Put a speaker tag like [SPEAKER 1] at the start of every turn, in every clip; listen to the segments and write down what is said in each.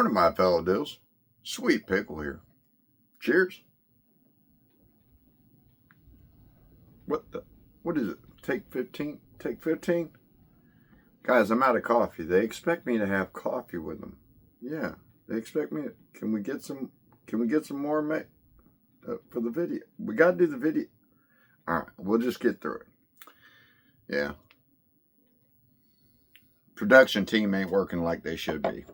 [SPEAKER 1] Morning, my fellow dills. Sweet Pickle here. Cheers. What is it? Take 15? Take 15? Guys, I'm out of coffee. They expect me to have coffee with them. Yeah, they expect me. Can we get some more, mate, for the video? We got to do the video. All right, we'll just get through it. Yeah. Production team ain't working like they should be.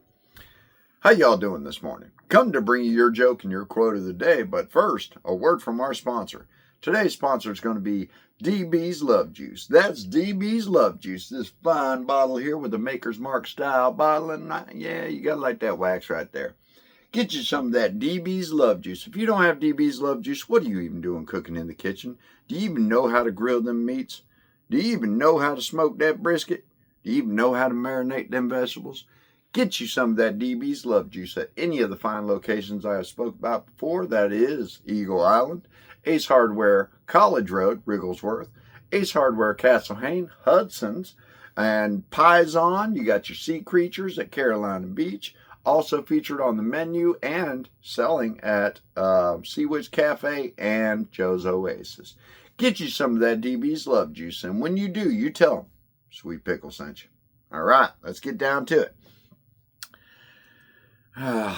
[SPEAKER 1] How y'all doing this morning? Come to bring you your joke and your quote of the day, but first, a word from our sponsor. Today's sponsor is going to be DB's Love Juice. That's DB's Love Juice, this fine bottle here with the Maker's Mark style bottle, and yeah, you got to like that wax right there. Get you some of that DB's Love Juice. If you don't have DB's Love Juice, what are you even doing cooking in the kitchen? Do you even know how to grill them meats? Do you even know how to smoke that brisket? Do you even know how to marinate them vegetables? Get you some of that DB's Love Juice at any of the fine locations I have spoke about before. That is Eagle Island, Ace Hardware, College Road, Wrigglesworth, Ace Hardware, Castle Hayne, Hudson's, and Pison. You got your sea creatures at Carolina Beach. Also featured on the menu and selling at Sea Witch Cafe and Joe's Oasis. Get you some of that DB's Love Juice, and when you do, you tell them Sweet Pickle sent you. All right, let's get down to it. I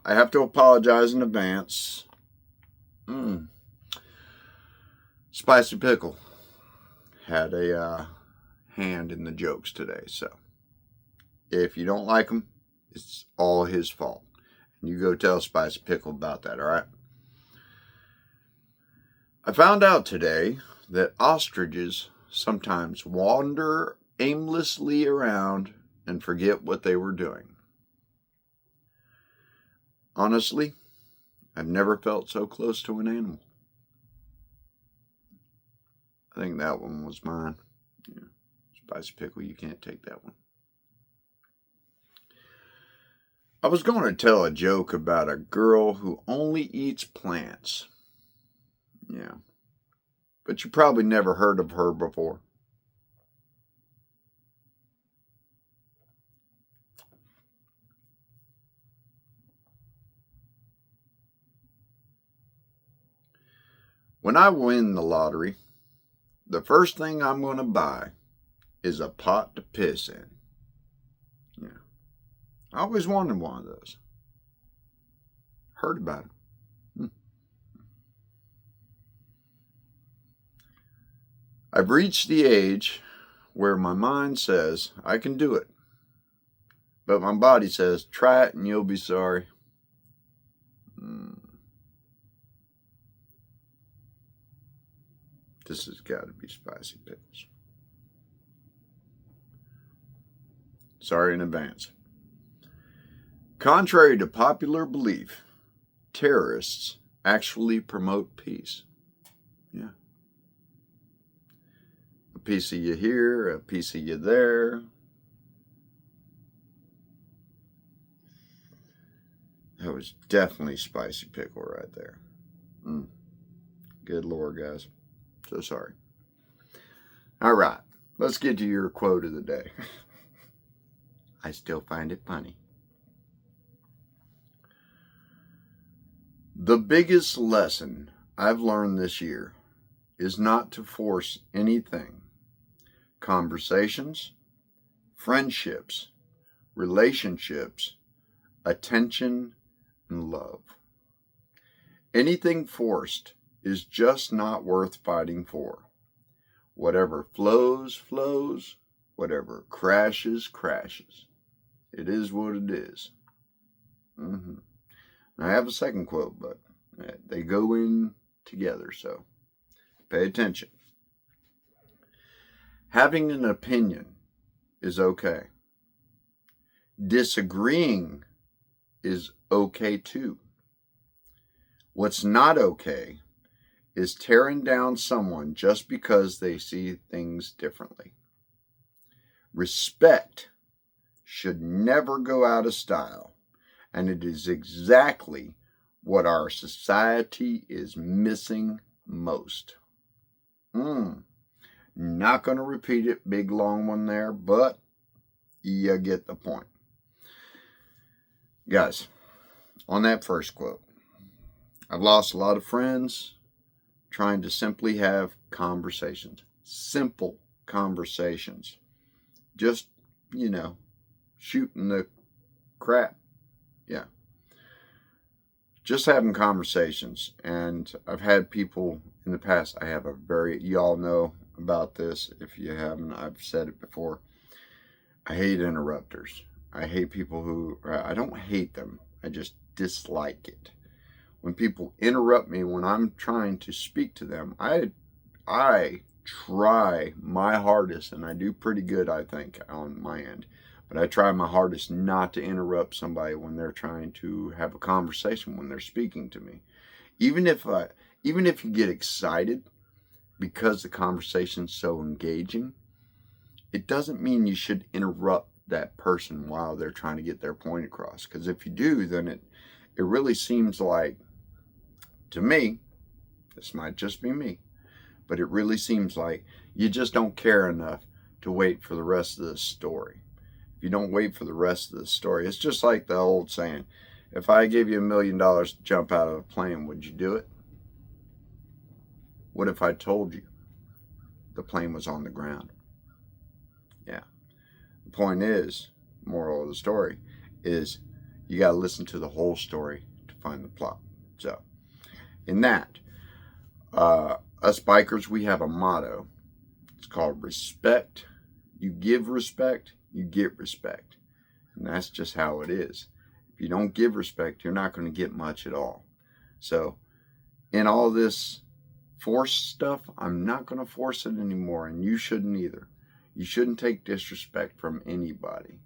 [SPEAKER 1] have to apologize in advance. Spicy Pickle had a hand in the jokes today, so if you don't like them, it's all his fault. And you go tell Spicy Pickle about that, all right? I found out today that ostriches sometimes wander aimlessly around and forget what they were doing. Honestly, I've never felt so close to an animal. I think that one was mine. Yeah. Spicy Pickle, you can't take that one. I was going to tell a joke about a girl who only eats plants. Yeah. But you probably never heard of her before. When I win the lottery, the first thing I'm going to buy is a pot to piss in. Yeah. I always wanted one of those. Heard about it. I've reached the age where my mind says I can do it, but my body says try it and you'll be sorry. This has got to be Spicy Pickles. Sorry in advance. Contrary to popular belief, terrorists actually promote peace. Yeah. A piece of you here, a piece of you there. That was definitely Spicy Pickle right there. Good Lord, guys. So sorry. All right, let's get to your quote of the day. I still find it funny. The biggest lesson I've learned this year is not to force anything. Conversations, friendships, relationships, attention, and love. Anything forced is just not worth fighting for. Whatever flows, flows. Whatever crashes, crashes. It is what it is. I have a second quote, but they go in together, so pay attention. Having an opinion is okay. Disagreeing is okay too. What's not okay is tearing down someone just because they see things differently. Respect should never go out of style, and it is exactly what our society is missing most. Not going to repeat it, big long one there, but you get the point. Guys, on that first quote, I've lost a lot of friends trying to simply have conversations. Simple conversations. Just, shooting the crap. Yeah. Just having conversations. And I've had people in the past, y'all know about this. If you haven't, I've said it before. I hate interrupters. I hate people I don't hate them. I just dislike it. When people interrupt me when I'm trying to speak to them, I try my hardest, and I do pretty good, I think, on my end. But I try my hardest not to interrupt somebody when they're trying to have a conversation, when they're speaking to me. Even if you get excited because the conversation's so engaging, it doesn't mean you should interrupt that person while they're trying to get their point across. Because if you do, then it really seems like, to me, this might just be me, but it really seems like you just don't care enough to wait for the rest of the story. If you don't wait for the rest of the story, it's just like the old saying, if I gave you $1 million to jump out of a plane, would you do it? What if I told you the plane was on the ground? Yeah. The point is, moral of the story, is you got to listen to the whole story to find the plot. So, in that, us bikers, we have a motto. It's called respect. You give respect, you get respect. And that's just how it is. If you don't give respect, you're not going to get much at all. So, in all this force stuff, I'm not going to force it anymore, and you shouldn't either. You shouldn't take disrespect from anybody.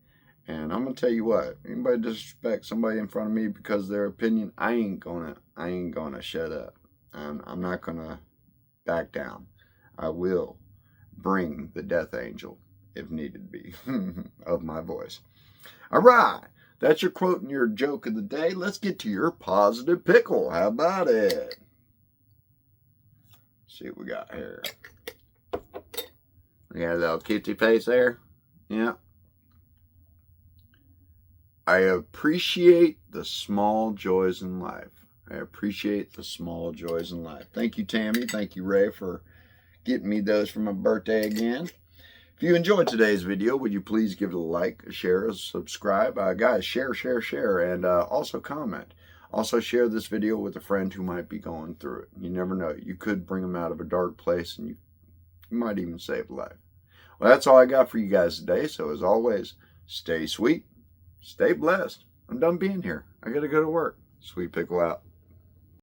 [SPEAKER 1] And I'm going to tell you what, anybody disrespect somebody in front of me because of their opinion, I ain't gonna shut up. I'm not going to back down. I will bring the death angel, if needed be, of my voice. All right. That's your quote and your joke of the day. Let's get to your positive pickle. How about it? See what we got here. We got a little kitty face there. Yeah. I appreciate the small joys in life. I appreciate the small joys in life. Thank you, Tammy. Thank you, Ray, for getting me those for my birthday again. If you enjoyed today's video, would you please give it a like, a share, a subscribe? Guys, share, and also comment. Also share this video with a friend who might be going through it. You never know. You could bring them out of a dark place, and you might even save a life. Well, that's all I got for you guys today. So as always, stay sweet, stay blessed. I'm done being here. I got to go to work. Sweet Pickle out.